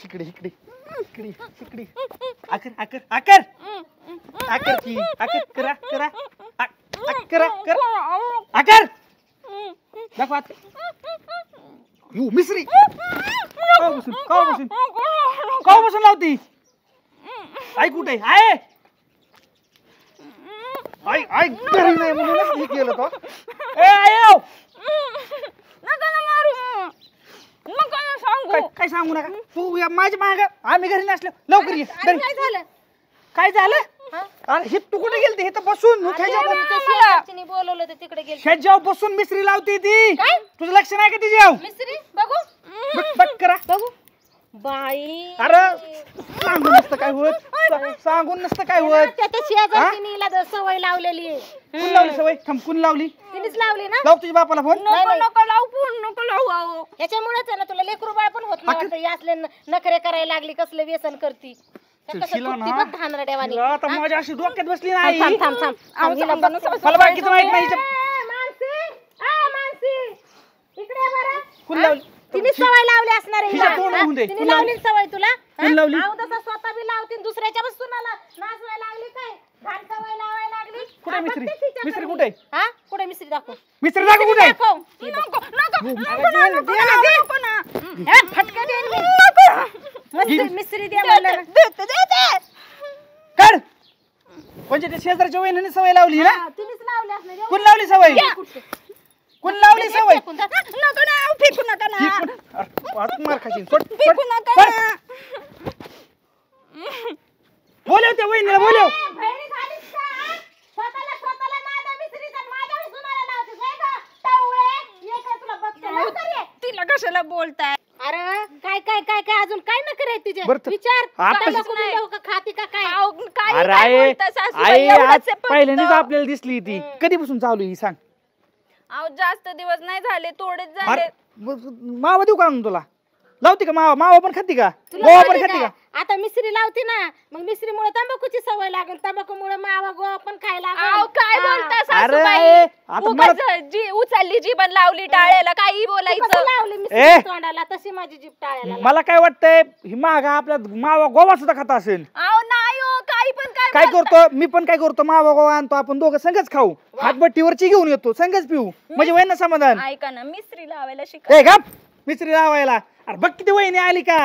इकडे इकडे इकडे इकडे आकर आकर आकर आकर की आकर करा करा करा कर आकर दाखव आत यू मिसरी का बसून लावती आई कुठे आहे आई आई घरी नाही म्हणून हे केलं तो ए आयो नका ना मारू नका ना सांगू काय सांगू नका तू माझ्या माग आम्ही घरी नसलो लवकर ये काय झालं काय झालं अरे हे तू कुठे गेलते हे तर बसून बोलवलं तर तिकडे गेले ह्याच्यावर बसून मिसरी लावते ती तुझं लक्ष नाही का तिच्या मिस्त्री बघू बघ करा बघू बाई अरे सांगून नसतं काय होत सांगून नसतं काय होत त्याच्या शेजारीला सवय लावलेली आहे कुण लावली सवय थांब लावली तिनेच लावली ना लाव तुझ्या बापाला फोन नको लावू फोन नको लावू याच्यामुळेच आहे ना तुला लेकरू बाळ पण होत नाही असले नखरे करायला लागली कसले व्यसन करती आता माझ्या अशी डोक्यात बसली नाही मला बाकीचं माहित नाही कुण लावली तिने सवय लावली असणार आहे तिने लावली सवय तुला लावली तसा स्वतः बी लावती दुसऱ्याच्या बस तुला नाचवाय लागली काय घाण सवय लावायला लागली कुठे मिस्त्री मिस्त्री कुठे हा कुठे मिस्त्री दाखव मिस्त्री दाखव कुठे फटका देईन मिस्त्री द्या कर म्हणजे ते शेजारच्या वहिनीने सवय लावली ना तिनेच लावली असणार कुण लावली सवय कुण लावली सवय नको ना फेकू नका ना मार खाशील फेकू नका बोलव त्या वहिनीला बोलव तिला कशाला बोलताय अरे काय काय काय काय अजून काय न कराय तिचे विचार खाती का काय पहिल्यांदाच आपल्याला दिसली ती कधीपासून चालू ही सांग अहो जास्त दिवस नाही झाले थोडेच झाले मावा देऊ का तुला लावती का मावा मावा पण खाती का गोवा पण खाती का आता मिसरी लावती ना मग मिसरीमुळे तंबाखूची सवय लागेल तंबाखूमुळे मावा गोवा पण खायला काय बोलता सासूबाई जी उचलली जीवन लावली टाळ्याला काही बोलायचं लावली मिसरी तोंडाला तशी माझी जीभ टाळ्याला मला काय वाटतंय ही मागा आपल्या मावा गोवा सुद्धा खाता असेल अहो नाही हो काही पण काय करतो मी पण काय करतो मावा गोवा आणतो आपण दोघं संगच खाऊ हातभट्टीवरची घेऊन येतो संगच पिऊ म्हणजे वय ना समाधान ऐका ना मिसरी लावायला शिका गप मिसरी लावायला अरे बघ किती वहिनी आली का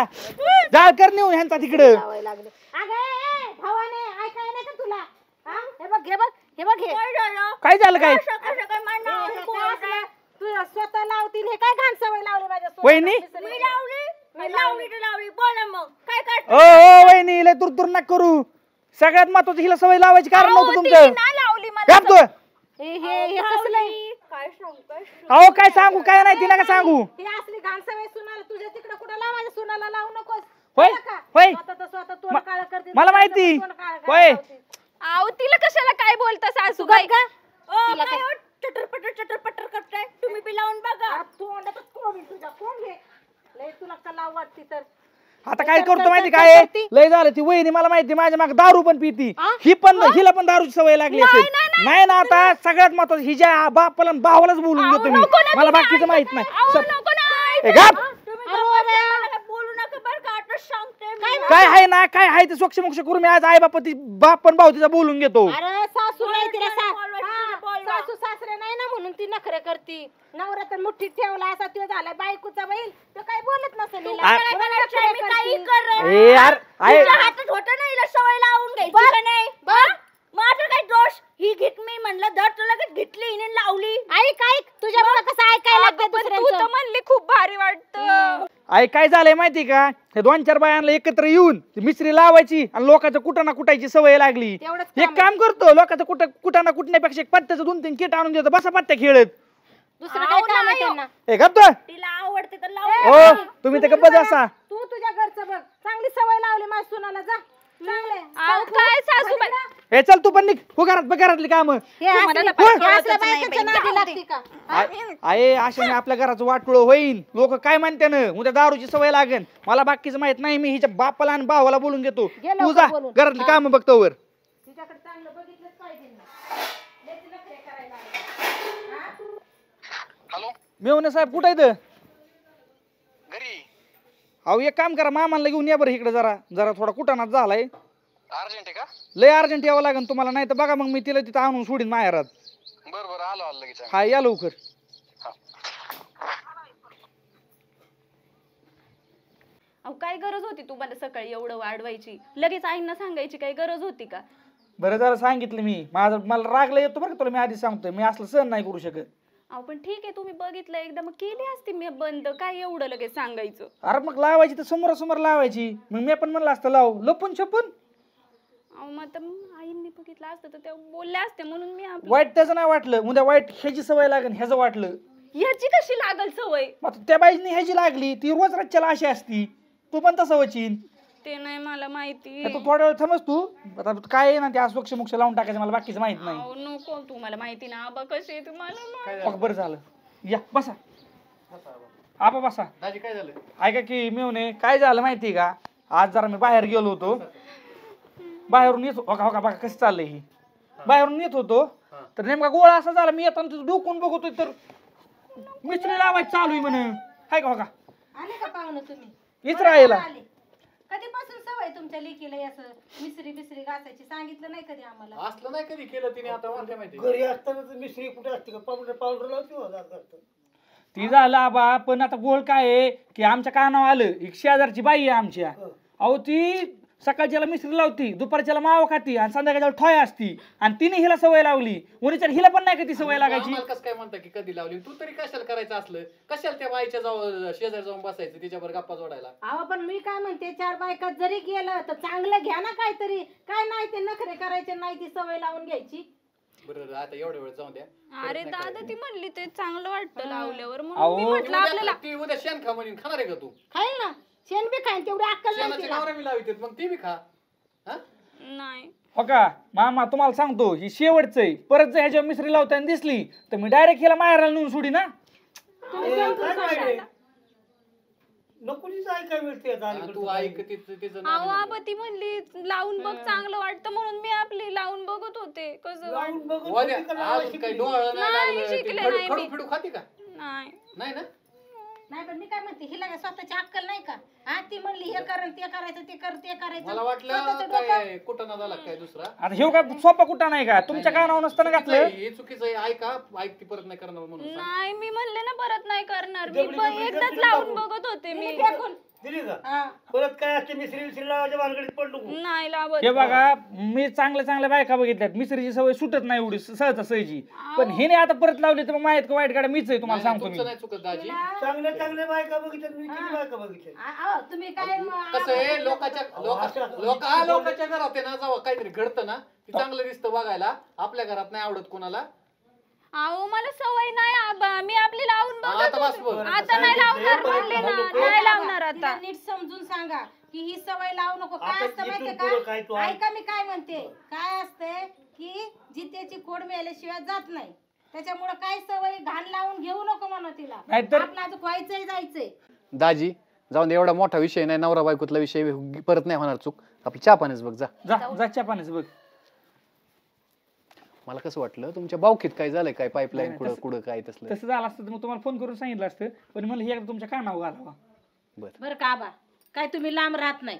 जाळ कर नेऊन ह्यांचा तिकडं काय झालं काय स्वतः लावतील हे काय घाण सवय लावली माझ्या वहिनी काय वहिनी लय तुरतुर नका करू सगळ्यात महत्वाचं हिला सवय लावायची कारण नव्हतं तुमचं अहो काय सांगू काय नाही तिला का सांगू ही असली घाण सवय सुनाला तुझ्या तिकडे कुठं लावायचं सुनाला लावू नकोस होय होय स्वतः तोंड काळं करते मला माहिती होय अहो तिला कशाला काय बोलता सासूबाई का तिला काय चटरपटर करताय तुम्ही बी लावून बघा तोंडातच कोंबी तुझ्या कोण घे लय तुला कलाव वाटती तर आता काय करतो माहिती काय लय झालं ती वहिनी मला माहिती माझ्या मागे दारू पण पिती ही पण हिला पण दारूची सवय लागली असेल नाही ना आता सगळ्यात महत्वाचं हिच्या बापाला भावालाच बोलून घेतो मी मला बाकीचं माहित नाही काय आहे ना काय आहे ते सोक्ष मोक्ष करून मी आज आई बाप पण भाऊ तिचा बोलून घेतो सासू सासरे नाही ना म्हणून ती नखरे करती नवरा तर मुठीत ठेवला असा तो झाला बायकोचा बैल तो काही बोलत नसेल हातात होत नाही सवय लावून घ्यायची नाही माझं काय दोष ही घेत मी म्हणलं धर तुला घेतली हिने लावली ऐक ऐक तुझ्या मला कसं ऐकायला लागतं तू तर म्हणली खूप भारी वाटतं आई काय झालंय माहिती का हे 2-4 बायांना एकत्र येऊन मिसरी लावायची आणि लोकांचं कुटाणा कुटायची सवय लागली एक काम करतो लोकांचं कुटाणा कुटण्यापेक्षा एक पत्त्याचं 2-3 किट आणून देतो बसा पत्त्या खेळत दुसरं काय काम आहे त्यांना हे गप्प तिला आवडते तर लाव हो तुम्ही तर गप्प बसा तू तुझ्या घरचं बघ चांगली सवय लावली माझ्या सुनाला जा काय सासूबाई हे चल तू पण निघ हो घरातली काम आहे अशाने आपल्या घराचं वाटोळ होईल लोक काय म्हणते ना उद्या दारूची सवय लागेल मला बाकीचं माहित नाही मी हिच्या बापाला आणि भावाला बोलून घेतो तू जा घरातली काम बघतो वर मेवणे साहेब कुठे आहेत घरी अहो एक काम करा, मामाला घेऊन या बरं इकडे, जरा जरा थोडा कुटाणाच झालाय. अर्जंट आहे का? लय अर्जंट यावं लागेल तुम्हाला, नाही तर बघा मग मी तिला तिथं आणून सोडीन माहेरात. बरं बरं आलो आलो लगेच. हा या लवकर. अहो काय गरज होती तुम्हाला सकाळी एवढं वाढवायची, लगेच आईंना सांगायची काही गरज होती का? बरं झालं सांगितलं मी, मला रागला येतो बरं का तुला, मी आधी सांगतोय मी असलं सहन नाही करू शकत. अहो पण ठीक आहे, तुम्ही बघितलं एकदा मग केली असती मी बंद, काय एवढं लगेच सांगायचं? अरे मग लावायची तर समोरासमोर लावायची, मग मी पण म्हणलं असतं लाव, लपून छपून. अहो मग आता आईंनी बघितलं असतं तर त्या बोलल्या असते, म्हणून मी वाईट त्याचं नाही वाटलं, उद्या वाईट ह्याची सवय लागेल ह्याचं वाटलं. ह्याची कशी लागल सवय? मग त्या बाईजनी ह्याची लागली, ती रोज रच्च्याला अशी असती, तू पण तसं वचीन. ते नाही मला माहिती. तू थोड्या वेळ थांबस तू, आता काय आहे ना ते अस्वच्छ मुक्ष लावून टाकायचं, मला बाकीचं माहित नाही. अहो नको, तुम्हाला माहिती ना आबा कसे आहे तुम्हाला. बरं झालं, या बसा आबा बसा. दाजी काय झालं? ऐका की मिळून काय झालं माहिती का, आज जरा मी बाहेर गेलो होतो, बाहेरून येत हो का बघा कसं चाललंय ही, बाहेरून येत होतो तर नेमका गोळा असा झाला, मी येताना तिथं डोकून बघतोय तर मिस्त्री लावायचं चालू आहे म्हणे. हाय का हो का आले का पाहुणं तुम्ही? हीच राहिला. कधीपासून सवय तुमच्या लेकीला असं मिसरी बिसरी घासायची, सांगितलं नाही कधी आम्हाला? असलं नाही कधी केलं तिने, आता मला काय माहिती. घरी असताना तर मिसरी कुठे असते का, पावडर लावते हो, दात घालतात. ती झालं आबा, पण आता गोळ काय आहे की आमच्या कानावर आलं, एक शेजारची बाई आहे आमच्या, अहो ती सकाळच्याला मिसरी लावती, दुपारच्याला मावा खाती आणि संध्याकाळच्याला ठोय असती, आणि तिने हिला सवय लावली, उन्हीच्या हिला पण नाही का ती सवय लागायची. कसं काय म्हणता की कधी लावली? तू तरी कशाला करायचं असलं, कशाला त्या बाईच्या शेजारी जाऊन बसायचं तिच्यावर गप्पा जोडायला? अहो पण मी काय म्हणते, 4 बायकात जरी गेलं तर चांगलं घ्या ना काहीतरी, काय नाही ते नखरे करायचे नाही, ती सवय लावून घ्यायची. बरं आता एवढ्या वेळ जाऊन द्या. अरे दादा ती म्हणली ते चांगलं वाटतं लावल्यावर, म्हणून अहो. मी म्हटलं आपल्याला. ती उद्या शेण खा म्हणून खाणार आहे का तू? खाईल ना, शेण बी खाईन, तेवढी अक्कल नाही शेणाची तिला. गावरा बी लावित मग ती बी खा. हा? नाही हो का मामा, तुम्हाला सांगतो ही शेवटचं आहे, परत जर ह्याच्यावर मिसरी लावताना दिसली तर मी डायरेक्ट हिला माहेराला नेऊन सोडी ना. नकोच ऐकाय मिळते आता हा, अलीकडचं तू काही. ऐक तिचं अहो नाव आबा ती म्हणली लावून बघ चांगलं वाटतं, म्हणून मी आपली लावून बघत होते कसं लावून बघत उद्या होती का लावायची अजून काही की? डोळं नाही, नाही शिकले लागलं, नाही खडू मी. फिडू खाती का? नाही. नाही ना? नाही पण मी काय म्हणते, हिला काय स्वतःची अक्कल नाही का? हा ती म्हणली हे कर ते करायचं, ते कर ते करायचं. मला वाटलं स्वतःचं डोकं- काय कुठं ना झाला काय दुसरा. आता हे काय सोपा कुठं नाही का, तुमच्या कानावर नसताना घातलं. हे चुकीचं आहे, ऐका ऐकती परत नाही करणार म्हणून सांग. नाही मी म्हणले ना परत नाही करणार, मी डबली डबली एकदाच डबली लावून टाकून. बघत होते मी. तिने फेकून. दिली का हा. परत काय असते मिसरी लावायच्या भानगडीत पड नको. नाही लावत. हे बघा मी चांगल्या बायका बघितल्यात, मिसरीची सवय सुटत नाही एवढी सहजी, पण हिने आता परत लावली तर मग माहित का वाईट गाड्या मीच आहे, तुम्हाला सांगतो मी. तुमचं नाही चुकत दाजी. चांगल्या बायका बघितल्या, मी किती बायका बघितल्या. अहो, तुम्ही काय कसं आहे लोकांच्या घरात आहे ना, जेव्हा काहीतरी घडतं ना ते चांगलं दिसतं बघायला, आपल्या घरात नाही आवडत कोणाला. अहो मला सवय नाही आबा, मी आपली लावून बघत आता बस होते. बघ. आता नाही लावणार म्हणले ना, नाही लावणार आता. तिला नीट समजून सांगा की ही सवय लावू नको. काय आता असतं माहितीये इथून पुढं काय तू का? ऐक. ऐका मी काय म्हणते, काय असतंय की जित्याची खोड मिळाल्याशिवाय जात नाही, त्याच्यामुळे काय सवय घाण लावून घेऊ नको म्हणा तिला. नाहीतर- आपलं अजून व्हायचंय जायचंय. दाजी जाऊन दे, एवढा मोठा विषय नाही, नवरा बायकोतला विषय परत नाही होणार चूक. आपली चहा पाण्याच बघ जा. जा पाण्याचं बघ. मला कसं वाटलं तुमच्या बावकीत काय झालंय, काय पाईपलाईन कुठं कुठं काय तसलं. तसं झालं असतं तर मग तुम्हाला फोन करून सांगितलं असतं, पण मला हे एकदा तुमच्या कानावर घालावा. बरं का आबा, काय तुम्ही लांब राहत नाही,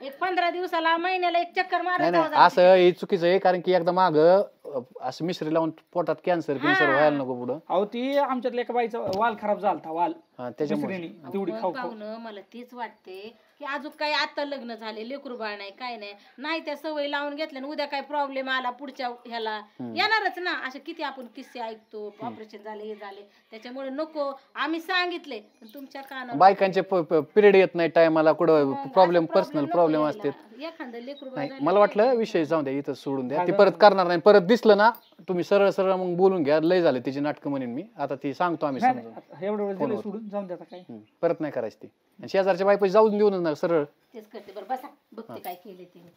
एक 15 दिवसाला महिन्याला एक चक्कर नाही मारायचं. नाही असं हे चुकीचं आहे, कारण की एकदा माग असं मिसरी लावून पोटात कॅन्सर व्हायला नको पुढं. अहो ती आमच्यातल्या एका बाईचा वाल खराब झालता, वाल हा, त्याच्यामुळे मिसरीने तेवढी खाऊ खाऊ. पाहुणं मला तेच वाटते की अजून काय आता लग्न झाले, लेकरू बाळ नाही, काय नाही त्या सवय लावून घेतल्या आणि उद्या काय प्रॉब्लेम आला पुढच्या ह्याला येणारच ना. असे किती आपण किस्से ऐकतो, ऑपरेशन झाले हे झाले, त्याच्यामुळे नको. आम्ही सांगितले पण तुमच्या कानावर बायकांचे पिरियड येत नाही टायमाला, कुठं प्रॉब्लेम पर्सनल प्रॉब्लेम असते. एखादं लेकरू बाळ नाही झालं मला वाटलं विषय जाऊ द्या, इथं सोडून द्या, ती परत करणार नाही. परत दिसलं ना तुम्ही सरळ सरळ मग बोलून घ्या, लय झाले तिची नाटकं म्हणेन मी, आता ती सांगतो आम्ही नाही, समजून. नाही, आता एवढं वेळ दिलं सोडून जाऊन द्या आता काय. परत नाही करायची ती. आणि शेजारच्या बायपाशी जाऊन देऊनच ना सरळ. तेच करते. बरं बसा, बघते काय केले तिने.